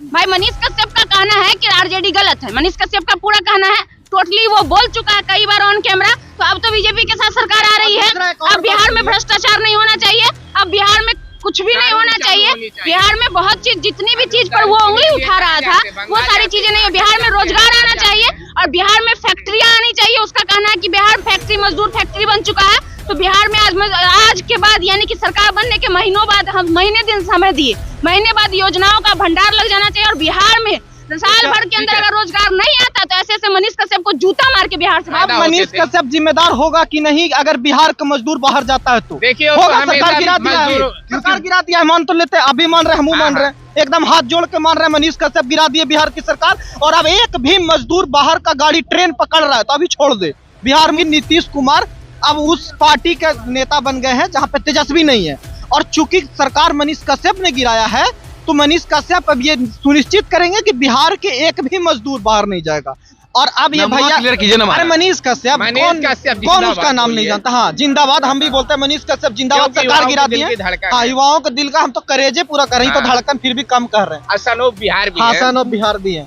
भाई मनीष कश्यप का कहना है कि आरजेडी गलत है। मनीष कश्यप का पूरा कहना है, टोटली वो बोल चुका है कई बार ऑन कैमरा। तो अब तो बीजेपी के साथ सरकार आ रही है। अब बिहार में भ्रष्टाचार नहीं होना चाहिए, अब बिहार में कुछ भी नहीं होना चाहिए। बिहार में बहुत चीज, जितनी भी चीज पर वो उंगली उठा रहा था वो सारी चीजें नहीं है। बिहार में रोजगार आना चाहिए और बिहार में फैक्ट्रियां आनी चाहिए। उसका कहना है कि बिहार फैक्ट्री, मजदूर फैक्ट्री बन चुका है। तो बिहार में आज के बाद यानी कि सरकार बनने के महीनों बाद, हम महीने दिन समय दिए, महीने बाद योजनाओं का भंडार लग जाना चाहिए। और बिहार में साल भर के अंदर अगर रोजगार नहीं आता तो ऐसे मनीष कश्यप को जूता मार के बिहार से। अब मनीष कश्यप जिम्मेदार होगा कि नहीं अगर बिहार का मजदूर बाहर जाता है तो? देखिए होगा, सरकार गिरा दिया है, सरकार गिरा दिया है, मान तो लेते हैं, अभी मान रहे, हम मान रहे हैं, एकदम हाथ जोड़ के मान रहे हैं, मनीष कश्यप गिरा दिए बिहार की सरकार। और अब एक भी मजदूर बाहर का गाड़ी ट्रेन पकड़ रहा है तो अभी छोड़ दे। बिहार में नीतीश कुमार अब उस पार्टी के नेता बन गए हैं जहाँ पे तेजस्वी नहीं है। और चूंकि सरकार मनीष कश्यप ने गिराया है तो मनीष कश्यप अब ये सुनिश्चित करेंगे कि बिहार के एक भी मजदूर बाहर नहीं जाएगा। और अब ये भैया, अरे मनीष कश्यप कौन उसका नाम नहीं जानता? हाँ, जिंदाबाद हम भी बोलते हैं, मनीष कश्यप जिंदाबाद। सरकार गिरा दी है, हाँ, युवाओं के दिल का हम तो करेजे पूरा कर रही, तो धड़कन फिर भी कम कर रहे हैं। सन ऑफ बिहार भी है, सन ऑफ बिहार भी है।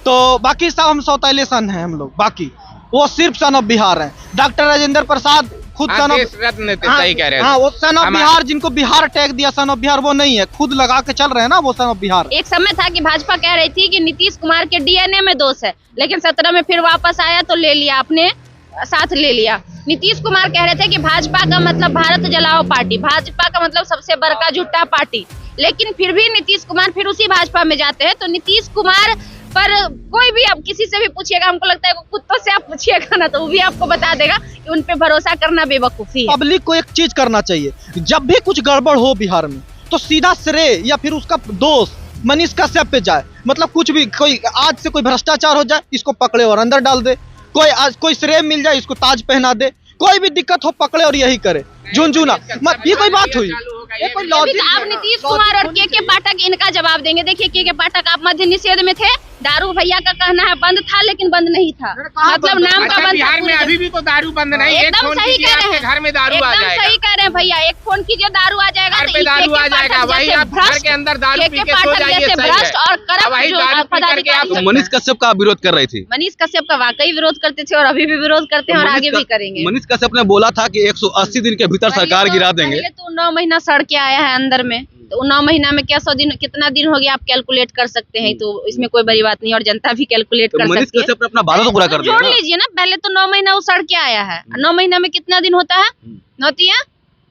तो बाकी सब हम सौतेले सन है हम लोग, बाकी वो सिर्फ सन ऑफ बिहार है। डॉक्टर राजेंद्र प्रसाद खुद सन ऑफ रत्न, सही कह रहे हैं। हाँ, वो सन ऑफ बिहार, जिनको बिहार टैग दिया सन ऑफ बिहार, वो नहीं है, खुद लगा के चल रहे हैं ना वो सन ऑफ बिहार। एक समय था कि भाजपा कह रही थी कि नीतीश कुमार के डीएनए में दोष है, लेकिन 17 में फिर वापस आया तो ले लिया, अपने साथ ले लिया। नीतीश कुमार कह रहे थे कि भाजपा का मतलब भारत जलाओ पार्टी, भाजपा का मतलब सबसे बड़का झूठा पार्टी, लेकिन फिर भी नीतीश कुमार फिर उसी भाजपा में जाते हैं। तो नीतीश कुमार पर कोई भी अब किसी से भी पूछिएगा, हमको लगता है कुत्तों से आप पूछिएगा ना तो वो भी आपको बता देगा कि उन पे भरोसा करना बेवकूफी है। पब्लिक को एक चीज करना चाहिए, जब भी कुछ गड़बड़ हो बिहार में तो सीधा श्रेय या फिर उसका दोष मनीष कश्यप पे जाए। मतलब कुछ भी, कोई आज से कोई भ्रष्टाचार हो जाए इसको पकड़े और अंदर डाल दे, कोई आज कोई श्रेय मिल जाए इसको ताज पहना दे, कोई भी दिक्कत हो पकड़े और यही करे, झुनझुना। ये कोई बात हुई? ये कोई लॉजिक? आप नीतीश कुमार और के पाठक इनका जवाब देंगे। देखिए के पाठक, आप मद्य निषेध में थे, दारू भैया का कहना है बंद था लेकिन बंद नहीं था, मतलब नाम का बंद। बिहार में अभी भी तो दारू बंद नहीं है। एकदम सही कह रहे हैं, घर में दारू आ जाएगा। सही कह रहे हैं भैया, एक फोन कीजिए दारू आ जाएगा, घर पे दारू आ जाएगा। वही आप घर के अंदर दारू पी के सो जाइए, भ्रष्ट और करप्ट पदाधिकारी। मनीष कश्यप का विरोध कर रहे थे। मनीष कश्यप का वाकई विरोध करते थे और अभी भी विरोध करते हैं और आगे भी करेंगे। मनीष कश्यप ने बोला था कि 180 दिन के भीतर सरकार गिरा देंगे। तो 9 महीना सड़ के आया है अंदर में, तो 9 महीना में क्या 100 दिन, कितना दिन हो गया आप कैलकुलेट कर सकते हैं। तो इसमें कोई बड़ी बात नहीं और जनता भी कैलकुलेट कर सकती है। मनीष कश्यप ने अपना वादा तो पूरा कर दिया। जोड़ लीजिए ना, पहले तो 9 महीना वो सड़ के आया है, 9 महीना में कितना दिन होता है? 9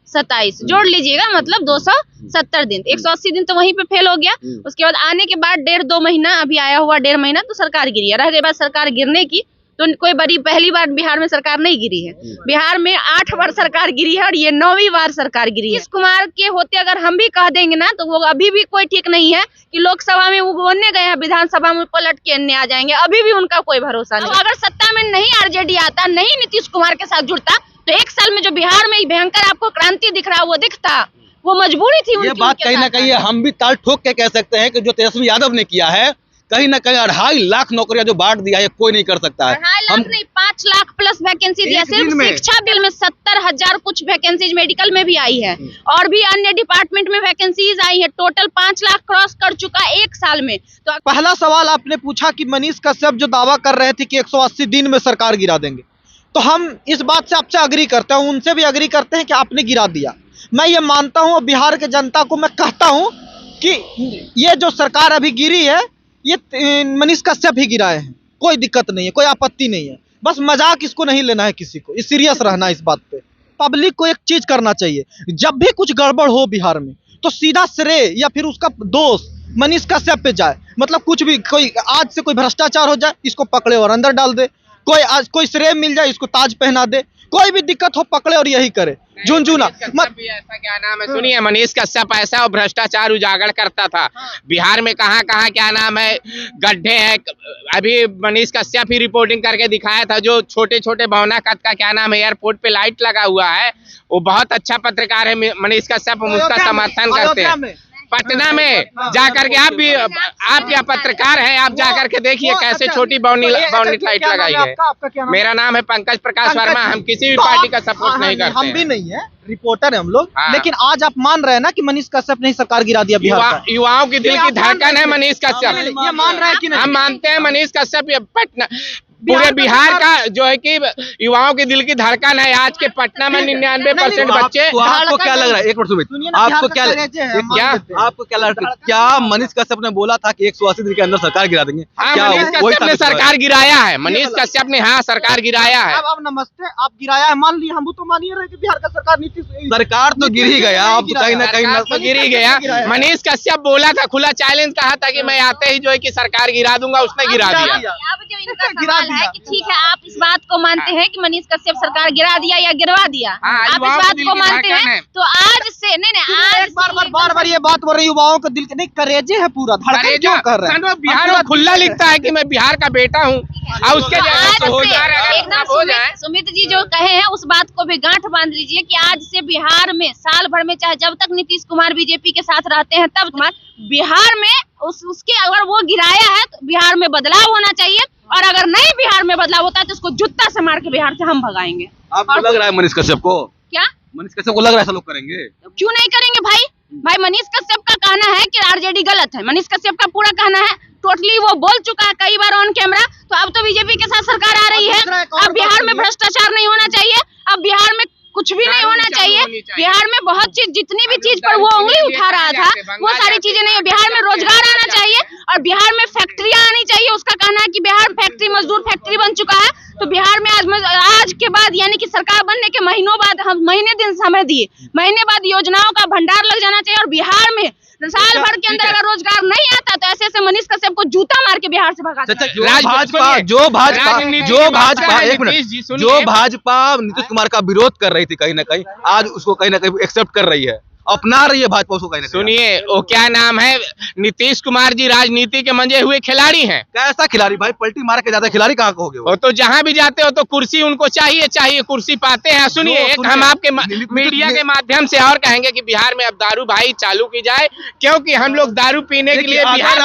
27 जोड़ लीजिएगा, मतलब 270 दिन। 180 दिन तो वहीं पे फेल हो गया। उसके बाद आने के बाद 1.5-2 महीना, अभी आया हुआ 1.5 महीना तो सरकार गिरी है। रह गई बात सरकार गिरने की, तो कोई बड़ी पहली बार बिहार में सरकार नहीं गिरी है। बिहार में 8 बार सरकार गिरी है और ये 9वीं बार सरकार गिरी है। नीतीश कुमार के होते अगर हम भी कह देंगे ना तो वो अभी भी कोई ठीक नहीं है कि लोकसभा में वो बोलने गए हैं, विधानसभा में पलट के अन्य आ जाएंगे, अभी भी उनका कोई भरोसा नहीं। अगर सत्ता में नहीं आरजेडी आता, नहीं नीतीश कुमार के साथ जुड़ता तो 1 साल में जो बिहार में भयंकर आपको क्रांति दिख रहा है वो दिखता, वो मजबूरी थी उनकी। ये बात कहीं ना कहीं हम भी ताल ठोक के कह सकते हैं कि जो तेजस्वी यादव ने किया है, कहीं ना कहीं 2.5 लाख नौकरियां जो बांट दिया है कोई नहीं कर सकता है। 2.5 लाख नहीं, 5 लाख प्लस वैकेंसी दिया। सिर्फ शिक्षा बिल में 70,000 कुछ वैकेंसीज मेडिकल में भी आई है और भी अन्य डिपार्टमेंट में वैकेंसीज आई है। टोटल 5 लाख क्रॉस कर चुका 1 साल में। तो पहला सवाल आपने पूछा कि मनीष कश्यप जो दावा कर रहे थे कि 180 दिन में सरकार गिरा देंगे, तो हम इस बात से आपसे अग्री करते हैं, उनसे भी अग्री करते हैं कि आपने गिरा दिया। मैं ये मानता हूँ, बिहार के जनता को मैं कहता हूँ कि ये जो सरकार अभी गिरी है ये मनीष कश्यप ही गिराए हैं, कोई दिक्कत नहीं है, कोई आपत्ति नहीं है। बस मजाक इसको नहीं लेना है किसी को, सीरियस रहना है इस बात पे। पब्लिक को एक चीज करना चाहिए, जब भी कुछ गड़बड़ हो बिहार में तो सीधा श्रेय या फिर उसका दोष मनीष कश्यप पे जाए। मतलब कुछ भी, कोई आज से कोई भ्रष्टाचार हो जाए इसको पकड़े और अंदर डाल दे, कोई श्रेय मिल जाए इसको ताज पहना दे, कोई भी दिक्कत हो पकड़े और यही करे, झुनझुना। ऐसा क्या नाम है, सुनिए, मनीष कश्यप ऐसा और भ्रष्टाचार उजागर करता था। बिहार में कहाँ कहाँ क्या नाम है गड्ढे हैं। अभी मनीष कश्यप ही रिपोर्टिंग करके दिखाया था, जो छोटे छोटे भवना कद का क्या नाम है एयरपोर्ट पे लाइट लगा हुआ है, वो बहुत अच्छा पत्रकार है मनीष कश्यप, हम उसका समर्थन करते हैं। पटना में जाकर के आप भी, आप क्या पत्रकार हैं, आप जाकर के देखिए कैसे छोटी बाउंड्री लाइट लगाई है। मेरा नाम है पंकज प्रकाश वर्मा। हम किसी भी पार्टी का सपोर्ट नहीं करते। हम भी नहीं है, रिपोर्टर है हम लोग। हाँ। लेकिन आज आप मान रहे हैं ना कि मनीष कश्यप ने सरकार गिरा दिया बिहार का? युवाओं की दिल की धड़कन है मनीष कश्यप। ये मान रहे हैं कि नहीं? हम मानते हैं मनीष कश्यप पटना पूरे बिहार का जो है कि युवाओं की दिल की धड़कन है। आज के पटना में 99% बच्चे। आपको क्या लग रहा है, एक मिनट सुमित, आपको क्या आपको क्या लग रहा है, क्या मनीष कश्यप ने बोला था कि 180 दिन के अंदर सरकार गिरा देंगे? हाँ, क्या मनीष वही कश्यप ने साबित हुआ है? सरकार गिराया है। मनीष कश्यप ने हाँ सरकार गिराया है। अब नमस्ते, आप गिराया है मान लिया, हम तो मान ही रहे कि बिहार का सरकार नीतीश सरकार तो गिर ही गया, अब कहीं ना कहीं सरकार तो गिर ही गया। मनीष कश्यप बोला था, खुला चैलेंज कहा था कि मैं आते ही जो है कि सरकार गिरा दूंगा, उसने गिरा दिया। अब जो इनका सवाल है कि ठीक है आप इस बात को मानते हैं कि मनीष कश्यप सरकार गिरा दिया या गिरवा दिया, हाँ, आप इस युवाओं बात के को दिल की मानते धड़कन हैं है। तो आज से नहीं आज बार बार ये बात बोल रहे युवाओं का दिल नहीं, करेजे है पूरा, धड़कन क्यों कर रहे हैं? बिहार में खुला लिखता है कि मैं बिहार का बेटा हूँ और उसके आज हो से जाए एकदम सुमित जी जो कहे हैं उस बात को भी गांठ बांध लीजिए कि आज से बिहार में साल भर में चाहे जब तक नीतीश कुमार बीजेपी के साथ रहते हैं तब बिहार में उसके अगर वो गिराया है तो बिहार में बदलाव होना चाहिए, और अगर नहीं बिहार में बदलाव होता है तो उसको जुत्ता से मार के बिहार से हम भगाएंगे। आपको लग रहा है मनीष कश्यप को, क्या मनीष कश्यप को लग रहा है ऐसा लोग करेंगे? क्यों नहीं करेंगे भाई मनीष कश्यप का कहना है कि आरजेडी गलत है। मनीष कश्यप का पूरा कहना है, टोटली वो बोल चुका है कई बार ऑन कैमरा। तो अब तो बीजेपी के साथ सरकार आ रही है, अब बिहार में भ्रष्टाचार नहीं होना चाहिए, अब बिहार में कुछ भी नहीं होना चाहिए। बिहार में बहुत चीज, जितनी भी चीज पर वो उंगली उठा रहा था वो सारी चीजें नहीं है। बिहार में रोजगार आना चाहिए और बिहार में फैक्ट्रियां आनी चाहिए। उसका कहना है कि बिहार फैक्ट्री, मजदूर फैक्ट्री बन चुका है। तो बिहार में आज के बाद यानी कि सरकार बनने के महीनों बाद, हम महीने दिन समय दिए, महीने बाद योजनाओं का भंडार लग जाना चाहिए। और बिहार में साल भर के अंदर अगर रोजगार नहीं आता तो ऐसे मनीष कश्यप को जूता मार के बिहार से भगा देना। जो भाजपा नीतीश कुमार का विरोध कर रही थी कहीं ना कहीं, आज उसको कहीं ना कहीं एक्सेप्ट कर रही है, अपना रही है भाजपा उसको कहीं ना कहीं। सुनिए वो क्या नाम है, नीतीश कुमार जी राजनीति के मंजे हुए खिलाड़ी हैं। कैसा खिलाड़ी भाई, पलटी मार के जाता खिलाड़ी कहाँ कहोगे? वो तो जहाँ भी जाते हो तो कुर्सी उनको चाहिए कुर्सी पाते हैं। सुनिए एक हम आपके मीडिया के माध्यम से और कहेंगे कि बिहार में अब दारू भाई चालू की जाए, क्योंकि हम लोग दारू पीने के लिए बिहार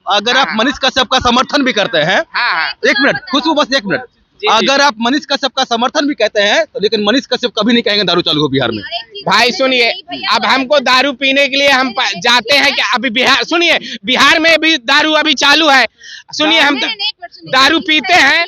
अगर आप मनीष कश्यप का समर्थन भी करते हैं, एक मिनट खुशबू, बस एक मिनट, अगर आप मनीष कश्यप का समर्थन भी कहते हैं तो लेकिन मनीष कश्यप कभी नहीं कहेंगे दारू चालू हो बिहार में। भाई सुनिए, अब हमको दारू पीने के लिए हम जाते हैं कि अभी बिहार, सुनिए बिहार में भी दारू अभी चालू है। सुनिए हम दारू पीते हैं,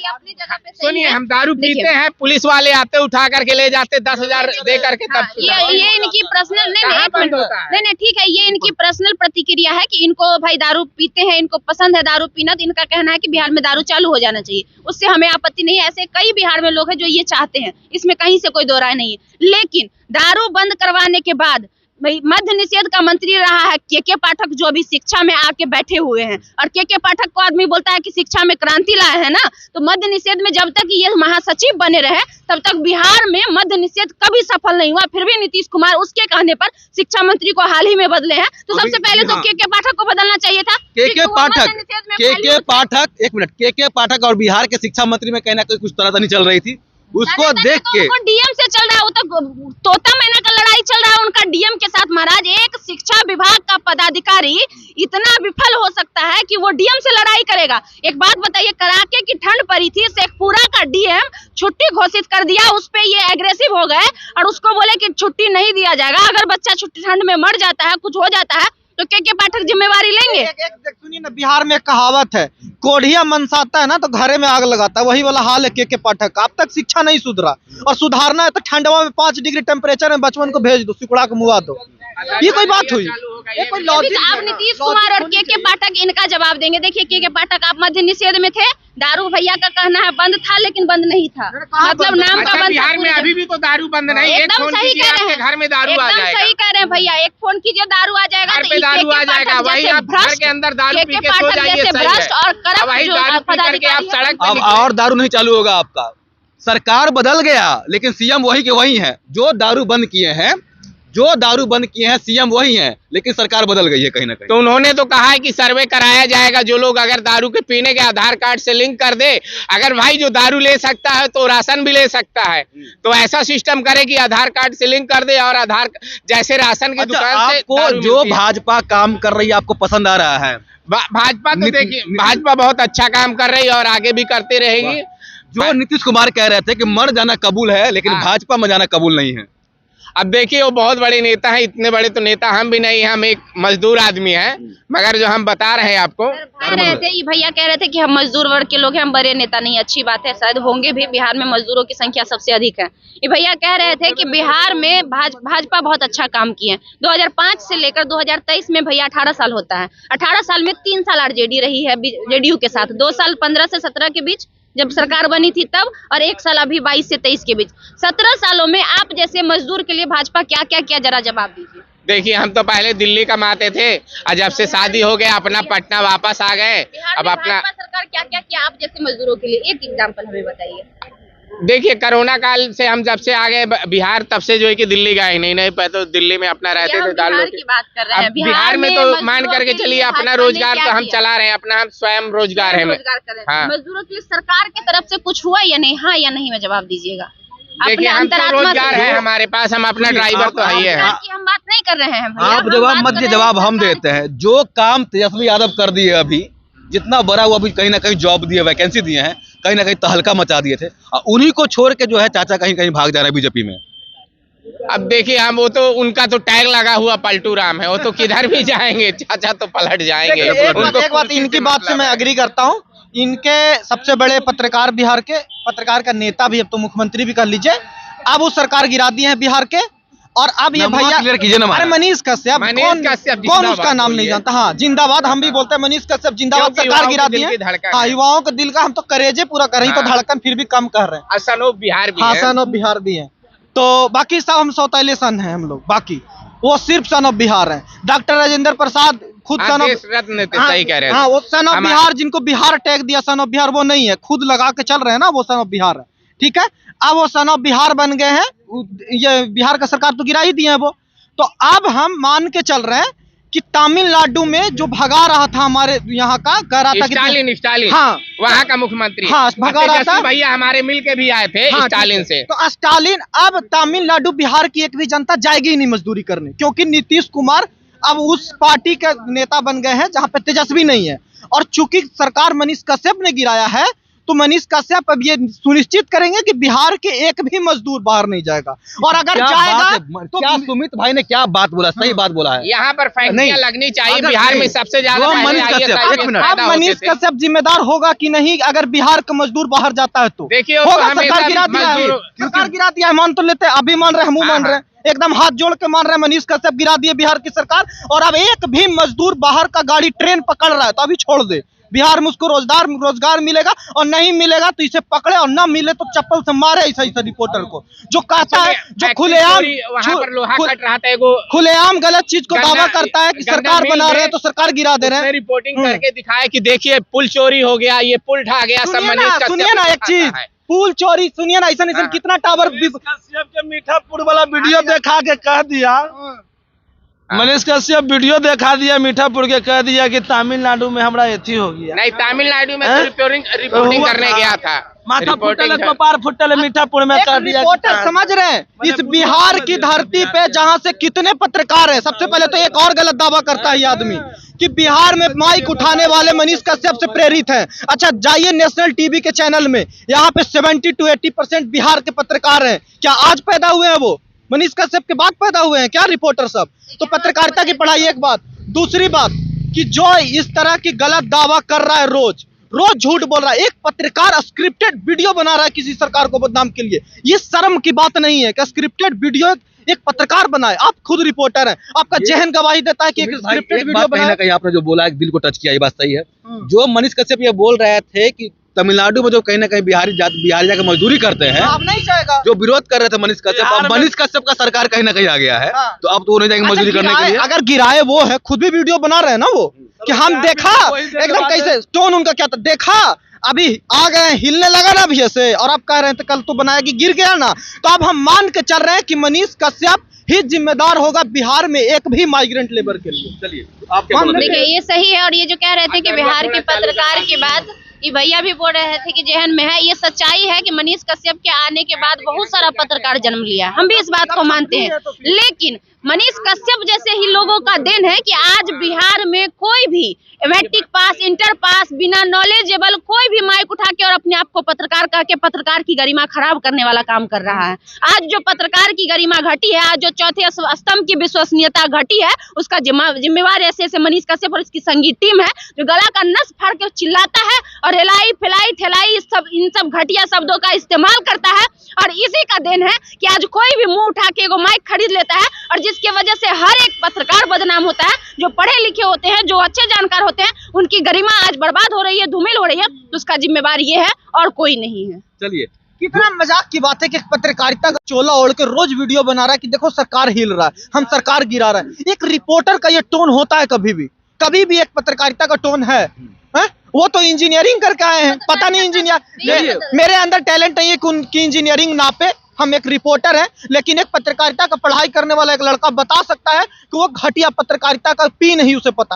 सुनिए हम दारू पीते हैं, पुलिस वाले आते उठा करके ले जाते 10,000 दे करके, तब ये इनकी पर्सनल नहीं ठीक है, ये इनकी पर्सनल प्रतिक्रिया है कि इनको भाई दारू पीते हैं, इनको पसंद है दारू पीना, तो इनका कहना है कि बिहार में दारू चालू हो जाना चाहिए, उससे हमें आपत्ति नहीं है। ऐसे कई बिहार में लोग हैं जो ये चाहते हैं, इसमें कहीं से कोई दो राय नहीं है। लेकिन दारू बंद करवाने के बाद मद्य निषेध का मंत्री रहा है के पाठक, जो अभी शिक्षा में आके बैठे हुए हैं, और के पाठक को आदमी बोलता है कि शिक्षा में क्रांति लाए हैं ना। तो मद्य निषेध में जब तक ये महासचिव बने रहे तब तक बिहार में मद्य निषेध कभी सफल नहीं हुआ। फिर भी नीतीश कुमार उसके कहने पर शिक्षा मंत्री को हाल ही में बदले हैं। तो सबसे पहले तो के पाठक को बदलना चाहिए था। के पाठक एक मिनट, के पाठक और बिहार के शिक्षा मंत्री में कहना कोई कुछ तरह नहीं चल रही थी, उसको देख के डीएम से चल रहा है, वो तो तोता मैना का लड़ाई चल रहा है उनका डीएम के साथ। महाराज एक शिक्षा विभाग का पदाधिकारी इतना विफल हो सकता है कि वो डीएम से लड़ाई करेगा? एक बात बताइए, कड़ाके की ठंड पड़ी थी, शेखपुरा का डीएम छुट्टी घोषित कर दिया, उस पे ये एग्रेसिव हो गए और उसको बोले कि छुट्टी नहीं दिया जाएगा। अगर बच्चा छुट्टी ठंड में मर जाता है, कुछ हो जाता है, तो के पाठक जिम्मेवारी लेंगे? सुनिए ना, बिहार में एक कहावत है, कोढ़िया मनसाता है ना तो घरे में आग लगाता है, वही वाला हाल है के पाठक का। अब तक शिक्षा नहीं सुधरा, और सुधारना है तो ठंडवा में 5 डिग्री टेम्परेचर में बचपन को भेज दो, सिकुड़ा को मुआ दो। ये कोई बात हुई? आप नीतीश कुमार और के पाठक इनका जवाब देंगे। देखिए के पाठक, आप मद्य निषेध में थे, दारू भैया का कहना है बंद था लेकिन बंद नहीं था, मतलब नाम का बंद। बिहार में अभी भी तो दारू बंद नहीं है। एकदम सही कह रहे हैं, घर में दारू आ जाएगा। सही कह रहे हैं भैया, एक फोन कीजिए दारू आ जाएगा, घर पे दारू आ जाएगा। वही आप घर के अंदर दारू पी के सो जाइए, भ्रष्ट और करप्ट पदाधिकारी सड़क अब और दारू नहीं चालू होगा आपका। सरकार बदल गया लेकिन सीएम वही के वही है। जो दारू बंद किए हैं, जो दारू बंद किए हैं सीएम वही हैं, लेकिन सरकार बदल गई है कहीं ना कहीं। तो उन्होंने तो कहा है कि सर्वे कराया जाएगा, जो लोग अगर दारू के पीने के आधार कार्ड से लिंक कर दे, अगर भाई जो दारू ले सकता है तो राशन भी ले सकता है, तो ऐसा सिस्टम करे कि आधार कार्ड से लिंक कर दे और आधार जैसे राशन की दुकान से आपको जो भाजपा काम कर रही है आपको पसंद आ रहा है? भाजपा तो देखिए, भाजपा बहुत अच्छा काम कर रही है और आगे भी करती रहेगी। जो नीतीश कुमार कह रहे थे कि मर जाना कबूल है, लेकिन भाजपा में जाना कबूल नहीं है। अब देखिए, वो बहुत बड़े नेता हैं, इतने बड़े तो नेता हम भी नहीं, हम एक मजदूर आदमी हैं, मगर जो हम बता रहे हैं आपको, ये भैया कह रहे थे कि हम मजदूर वर्ग के लोग हैं, हम बड़े नेता नहीं। अच्छी बात है, शायद होंगे भी, बिहार में मजदूरों की संख्या सबसे अधिक है। ये भैया कह रहे थे कि बिहार में भाजपा बहुत अच्छा काम किए हैं। 2005 से लेकर 2023 में भैया 18 साल होता है, 18 साल में 3 साल आरजेडी रही है जेडीयू के साथ, 2 साल 15 से 17 के बीच जब सरकार बनी थी तब, और 1 साल अभी 22 से 23 के बीच। 17 सालों में आप जैसे मजदूर के लिए भाजपा क्या क्या किया, जरा जवाब दीजिए। देखिए, हम तो पहले दिल्ली कमाते थे और जब से शादी हो गया अपना पटना वापस आ गए। अब अपना सरकार क्या क्या किया आप जैसे मजदूरों के लिए, एक एग्जाम्पल हमें बताइए। देखिए, कोरोना काल से हम जब से आ गए बिहार, तब से जो है कि दिल्ली गए नहीं पहले तो दिल्ली में अपना रहते थे। बिहार की बात कर रहे हैं, बिहार में तो मान करके चलिए अपना रोजगार तो हम चला रहे हैं, अपना हम स्वयं रोजगार है। हाँ। मजदूरों के लिए सरकार की तरफ से कुछ हुआ या नहीं, हाँ या नहीं में जवाब दीजिएगा। देखिए, हम तो रोजगार है हमारे पास, हम अपना ड्राइवर तो है ही है। हम बात नहीं कर रहे हैं, आप जवाब मत दीजिए, जवाब हम देते हैं। जो काम तेजस्वी यादव कर दिए अभी, जितना बड़ा हुआ, अभी कहीं ना कहीं जॉब दिए, वैकेंसी दिए हैं, कहीं ना कहीं तहलका मचा दिए थे, और उन्हीं को छोड़ के जो है चाचा कहीं कहीं भाग जा रहे हैं बीजेपी में। अब देखिए, हम वो तो उनका तो टैग लगा हुआ पलटू राम है, वो तो किधर भी जाएंगे, चाचा तो पलट जाएंगे। एक बात इनकी बात से मैं एग्री करता हूँ। इनके सबसे बड़े पत्रकार, बिहार के पत्रकार का नेता भी, अब तो मुख्यमंत्री भी कर लीजिए, अब वो सरकार गिरा दिए हैं बिहार के। और अब ये भैया क्लियर कीजिए ना, अरे मनीष कश्यप, कौन उसका नाम नहीं जानता? हाँ, जिंदाबाद हम भी बोलते हैं, मनीष कश्यप जिंदाबाद, सरकार गिरा दी है। हाँ, युवाओं के दिल का हम तो करेजे पूरा कर रही, तो धड़कन फिर भी कम कर रहे हैं। सन ऑफ बिहार भी है। हाँ, सन ऑफ बिहार भी है। तो बाकी सब हम सौतेले सन हैं हम लोग, बाकी वो सिर्फ सन ऑफ बिहार है। डॉक्टर राजेंद्र प्रसाद खुद सन ऑफ रत्न, सही कह रहे हैं। हाँ, वो सन ऑफ बिहार, जिनको बिहार टैग दिया सन ऑफ बिहार, वो नहीं है, खुद लगा के चल रहे हैं ना, वो सन ऑफ बिहार है। ठीक है, अब वो सन ऑफ बिहार बन गए हैं, ये बिहार का सरकार तो गिरा ही दिए है वो। तो अब हम मान के चल रहे हैं कि तमिलनाडु में जो भगा रहा था हमारे यहाँ का, कह रहा था कि स्टालिन, हाँ, वहाँ का मुख्यमंत्री, हाँ, भगा रहा था भैया, हमारे मिल के भी आए थे, हाँ, स्टालिन से। तो स्टालिन, अब तमिलनाडु बिहार की एक भी जनता जाएगी ही नहीं मजदूरी करने, क्योंकि नीतीश कुमार अब उस पार्टी के नेता बन गए हैं जहाँ पे तेजस्वी नहीं है। और चूंकि सरकार मनीष कश्यप ने गिराया है, तो मनीष कश्यप अब ये सुनिश्चित करेंगे कि बिहार के एक भी मजदूर बाहर नहीं जाएगा, और अगर जाएगा तो क्या सुमित भाई ने क्या बात बोला, सही बात बोला है। यहाँ पर फैक्ट्रियां लगनी चाहिए, बिहार में सबसे ज्यादा। अब मनीष कश्यप जिम्मेदार होगा कि नहीं अगर बिहार का मजदूर बाहर जाता है तो? देखिए, सरकार गिरा दिया है, सरकार गिरा दिया है, मान तो लेते, अभी मान रहे, हम मान रहे, एकदम हाथ जोड़ के मान रहे हैं, मनीष कश्यप गिरा दिए बिहार की सरकार। और अब एक भी मजदूर बाहर का गाड़ी ट्रेन पकड़ रहा है तो अभी छोड़ दे, बिहार में उसको रोजगार मिलेगा, और नहीं मिलेगा तो इसे पकड़े, और ना मिले तो चप्पल से मारे ऐसा रिपोर्टर को जो कहता है, जो खुलेआम गलत चीज को दावा करता है कि सरकार बना रहे हैं तो सरकार गिरा दे रहे हैं। रिपोर्टिंग करके दिखाया कि देखिए पुल चोरी हो गया, ये पुल ढा गया। सुनिए ना एक चीज, पुल चोरी, सुनिए ना, ऐसा कितना टावर के मीठापुर वाला वीडियो दिखा के कह दिया, मनीष कश्यप वीडियो दिखा दिया मीठापुर के, कह दिया कि तमिलनाडु में हमारा एथी हो गया। नहीं, तमिलनाडु में रिपोर्टिंग करने गया था, माथा फुटल, कपार फुटल, मीठापुर में कर दिया। रिपोर्टर समझ रहे हैं, इस बिहार की धरती पे जहां से कितने पत्रकार हैं। सबसे पहले तो एक और गलत दावा करता है ये आदमी कि बिहार में माइक उठाने वाले मनीष कश्यप से प्रेरित हैं। अच्छा, जाइए नेशनल टीवी के चैनल में, यहाँ पे 70 to 80% बिहार के पत्रकार हैं। क्या आज पैदा हुए हैं वो? मनीष कश्यप के बाद पैदा हुए हैं क्या रिपोर्टर सब? तो पत्रकारिता की पढ़ाई एक बात। दूसरी बात कि जो इस तरह की गलत दावा कर रहा है, रोज झूठ बोल रहा है, एक पत्रकार स्क्रिप्टेड वीडियो बना रहा है किसी सरकार को बदनाम के लिए, ये शर्म की बात नहीं है कि स्क्रिप्टेड वीडियो एक पत्रकार बनाए? आप खुद रिपोर्टर हैं, आपका जहन गवाही देता है कि एक स्क्रिप्टेड वीडियो कहीं ना कहीं आपने जो बोला दिल को टच किया, ये बात सही है। जो मनीष कश्यप ये बोल रहे थे कि तमिलनाडु में जो कहीं ना कहीं बिहारी जाकर मजदूरी करते हैं, अब नहीं जाएगा, जो विरोध कर रहे थे मनीष कश्यप, अब मनीष कश्यप का सरकार कहीं ना कहीं आ गया है, तो अब तो वो नहीं जाएंगे मजदूरी करने के लिए। अगर गिराए वो है, खुद भी वीडियो बना रहे हैं ना वो, कि हम देखा एकदम कैसे टोन उनका क्या था, देखा अभी आ गए, हिलने लगा ना अभी ऐसे, और अब कह रहे हैं तो कल तो बनाया कि गिर गया ना। तो अब हम मान के चल रहे हैं कि मनीष कश्यप ही जिम्मेदार होगा बिहार में एक भी माइग्रेंट लेबर के लिए। चलिए आपके देखिए ये सही है। और ये जो कह रहे थे कि बिहार के पत्रकार के बाद ये भैया भी बोल रहे थे कि जहन में है, ये सच्चाई है कि मनीष कश्यप के आने के बाद बहुत सारा पत्रकार जन्म लिया। हम भी इस बात को मानते हैं, लेकिन मनीष कश्यप जैसे ही लोगों का देन है कि आज बिहार में कोई भी मैट्रिक पास, इंटर पास, बिना नॉलेजेबल कोई भी माइक उठा के और अपने आप को पत्रकार कह के पत्रकार की गरिमा खराब करने वाला काम कर रहा है। आज जो पत्रकार की गरिमा घटी है, आज जो चौथे स्तंभ की विश्वसनीयता घटी है, उसका जिम्मेवार ऐसे मनीष कश्यप और इसकी संगीत टीम है, जो गला का नस फाड़ के चिल्लाता है और हिलाई फिलाई ठेलाई इन सब घटिया शब्दों का इस्तेमाल करता है। और इसी का देन है कि आज कोई भी मुंह उठा के एगो माइक खरीद लेता है, और जिसकी वजह से हर एक पत्रकार बदनाम होता है। जो पढ़े लिखे होते हैं, जो अच्छे जानकार होते हैं, उनकी गरिमा आज बर्बाद हो रही है, धूमिल हो रही है। तो उसका जिम्मेवार ये है और कोई नहीं है। चलिए कितना मजाक की बात है कि पत्रकारिता का चोला ओढ़ के रोज वीडियो बना रहा है कि देखो सरकार हिल रहा है, हम सरकार गिरा रहे हैं। एक रिपोर्टर का ये टोन होता है कभी भी एक पत्रकारिता का टोन है? वो तो इंजीनियरिंग करके आए हैं, पता नहीं इंजीनियर, मेरे अंदर टैलेंट नहीं है कि उनकी इंजीनियरिंग नापे। हम एक रिपोर्टर है, लेकिन एक पत्रकारिता का पढ़ाई करने वाला एक लड़का बता सकता है कि वो घटिया पत्रकारिता का पी नहीं उसे पता।